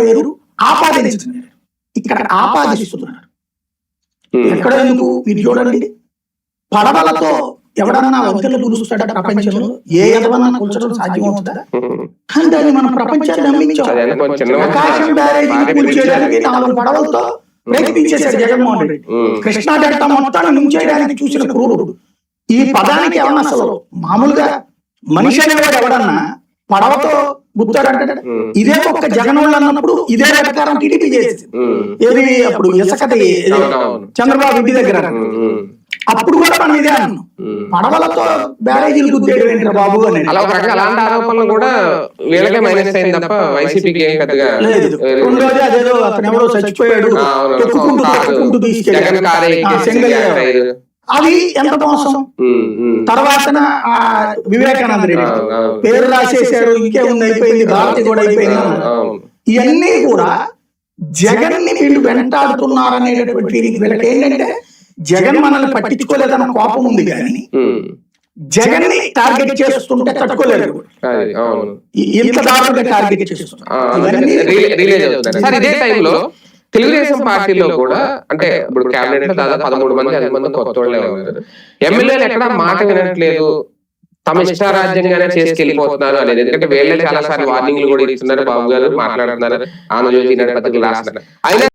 వేరు, ఆపాదించడం వేరు. ఇక్కడ ఆపాదిస్తున్నారు. ఎక్కడ ఎందుకు మీరు చూడండి, పడవలతో ఎవడన్నా వంతెనలు కూలుస్తాడా ప్రపంచంలో? ఏ ఎదవన్నా కూల్చడం సాధ్యమవుతుందా? కానీ దాన్ని మనం ప్రపంచాన్ని నమ్మించాం. ప్రకాశం బ్యారేజీని కూల్చేయడానికి 4 పడవలతో ప్రయత్నించేశాడు జగన్మోహన్ రెడ్డి. కృష్ణా డెల్టా మొత్తాన్ని ముంచేయడానికి చూసిన క్రూరుడు. ఈ పదానికి ఏమన్నా అసలు మామూలుగా మనిషి అనేవాడు ఎవడన్నా పడవతో గుర్తాడంటే ఇదే ఒక్క జగనోళ్ళు అన్నప్పుడు ఇదే ప్రకారం టీడీపీ చేసేది. ఏది అప్పుడు ఇసుకది చంద్రబాబు ఇంటి దగ్గర అప్పుడు కూడా మనం ఇదే అన్నాం, పడవలతో బ్యారేజీలు గుద్దేయడం ఏంటి బాబు అని. అలాంటి ఆరోపణలు కూడా వీళ్ళకే మైనస్ అయింది తప్ప వైసీపీకి ఏం పెద్దగా లేదు. రెండోది అదేదో అతను ఎవరో చచ్చిపోయాడు తొక్కుకుంటూ తీసుకెళ్ళాడు, అది ఎంత మోసం. తర్వాత వివేకానంద రెడ్డి పేరు రాసేసాడు, ఇంకే ఉంది అయిపోయింది, భారతి కూడా అయిపోయింది. ఇవన్నీ కూడా జగన్ ని వీళ్ళు వెంటాడుతున్నారనేటటువంటి ఫీలింగ్ వీళ్ళకి ఏంటంటే, జగన్ మనల్ని పట్టించుకోలేదన్న కోపం ఉంది కానీ జగన్ ని టార్గెట్ చేస్తుంటే తట్టుకోలేరు. ఇంత దారుణంగా టార్గెట్ చేస్తున్నారు. ఇదే టైంలో తెలుగుదేశం పార్టీలో కూడా అంటే ఇప్పుడు కేబినెట్ లో దాదాపు 13 మంది 10 మంది కొత్త వాళ్ళే ఉన్నారు. ఎమ్మెల్యేలు ఎక్కడ మాట వినట్లేదు, తమ ఇష్టారాజ్యంగానే చేసుకెళ్ళిపోతున్నారు అనేది. ఎందుకంటే వీళ్ళే చాలా సార్లు వార్నింగ్లు కూడా ఇస్తున్నారు, బాబు గారు మాట్లాడుతున్నారు, ఆంధ్రజ్యోతి పత్రికలు రాస్తున్నారు. అయినా